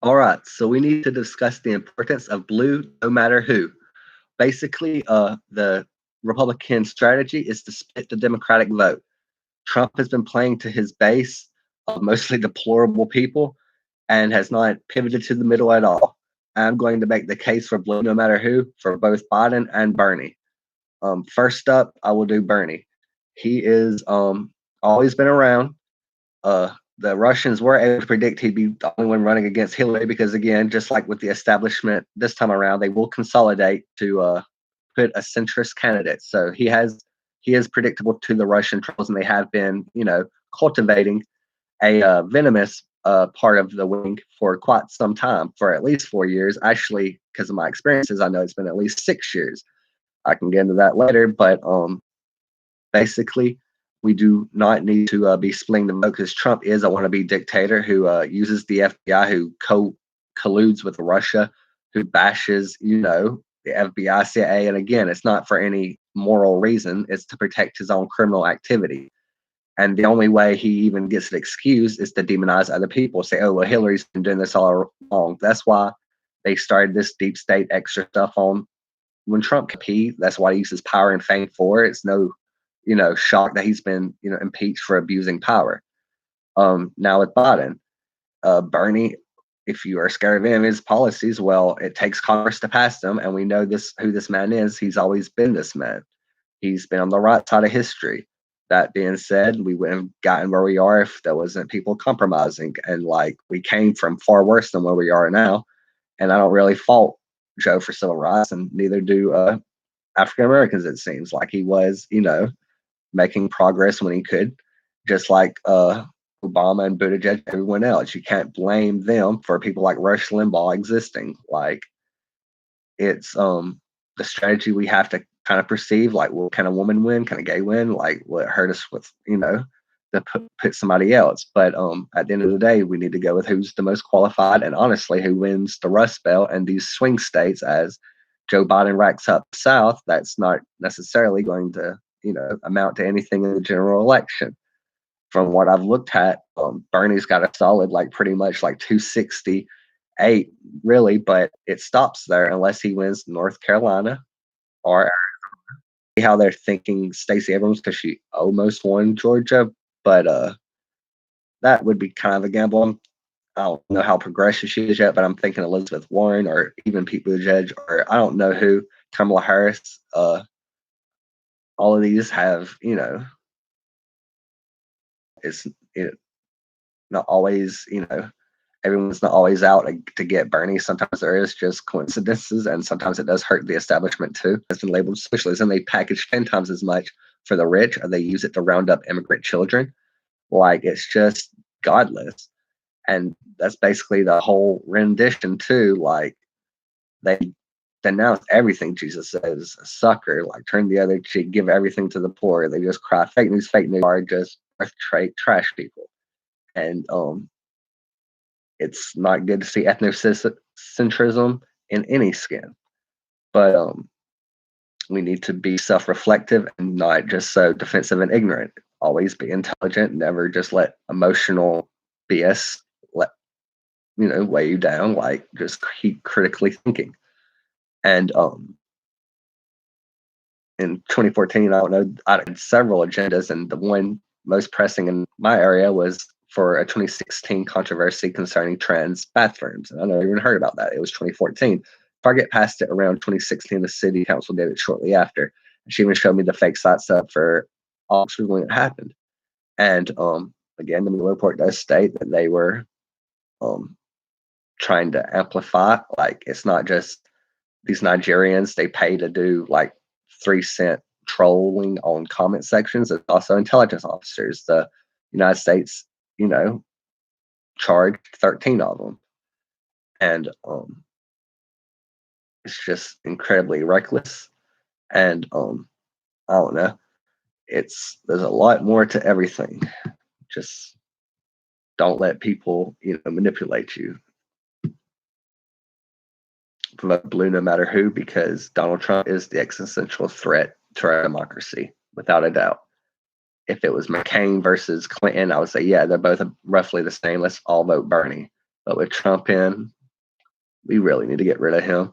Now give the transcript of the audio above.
All right, so we need to discuss the importance of blue no matter who. Basically, the Republican strategy is to split the Democratic vote. Trump has been playing to his base of mostly deplorable people and has not pivoted to the middle at all. I'm going to make the case for blue no matter who for both Biden and Bernie. First up, I will do Bernie. He is always been around. The Russians were able to predict he'd be the only one running against Hillary because, again, just like with the establishment this time around, they will consolidate to put a centrist candidate. So he is predictable to the Russian trolls, and they have been, cultivating a venomous part of the wing for quite some time, for at least 4 years. Actually, because of my experiences, I know it's been at least 6 years. I can get into that later, but basically, we do not need to be splitting the vote because Trump is a wannabe dictator who uses the FBI, who colludes with Russia, who bashes, the FBI, CIA. And again, it's not for any moral reason, it's to protect his own criminal activity. And the only way he even gets it excused is to demonize other people, say, oh, well, Hillary's been doing this all along. That's why they started this deep state extra stuff on when Trump competed. That's why he uses power and fame for. It's no, shock that he's been, impeached for abusing power. Now with Biden, Bernie, if you are scared of him, his policies, well, it takes Congress to pass them, and we know this who this man is. He's always been this man. He's been on the right side of history. That being said, we wouldn't have gotten where we are if there wasn't people compromising, and like we came from far worse than where we are now. And I don't really fault Joe for civil rights, and neither do African Americans. It seems like he was, making progress when he could, just like Obama and Buttigieg, everyone else. You can't blame them for people like Rush Limbaugh existing. Like it's the strategy we have to kind of perceive. Like, well, can a woman win? Can a gay win? Like, will it hurt us with to put somebody else? But at the end of the day, we need to go with who's the most qualified, and honestly, who wins the Rust Belt and these swing states as Joe Biden racks up the South. That's not necessarily going to amount to anything in the general election. From what I've looked at, Bernie's got a solid, like pretty much like 268, really, but it stops there unless he wins North Carolina or how they're thinking Stacey Abrams because she almost won Georgia, but that would be kind of a gamble. I don't know how progressive she is yet, but I'm thinking Elizabeth Warren or even Pete Buttigieg or I don't know who, Kamala Harris. All of these have, it's not always, everyone's not always out to get Bernie. Sometimes there is just coincidences, and sometimes it does hurt the establishment too. It's been labeled socialism. They package 10 times as much for the rich, or they use it to round up immigrant children. Like it's just godless. And that's basically the whole rendition too. Like they denounce everything Jesus says, a sucker, like turn the other cheek, give everything to the poor. They just cry fake news. Fake news are just trash people. And it's not good to see ethnocentrism in any skin. But we need to be self-reflective and not just so defensive and ignorant. Always be intelligent. Never just let emotional BS weigh you down. Like just keep critically thinking. And in 2014, I don't know, I had several agendas, and the one most pressing in my area was for a 2016 controversy concerning trans bathrooms. And I never even heard about that. It was 2014. Target passed it around 2016. The city council did it shortly after. She even showed me the fake site stuff for Oxford when it happened. And again, the Mueller report does state that they were trying to amplify. Like it's not just these Nigerians they pay to do like 3 cent trolling on comment sections. It's also intelligence officers. The United States, charged 13 of them. And it's just incredibly reckless. And I don't know. There's a lot more to everything. Just don't let people, manipulate you. Vote blue no matter who, because Donald Trump is the existential threat to our democracy, without a doubt. If it was McCain versus Clinton, I would say, yeah, they're both roughly the same. Let's all vote Bernie. But with Trump in, we really need to get rid of him.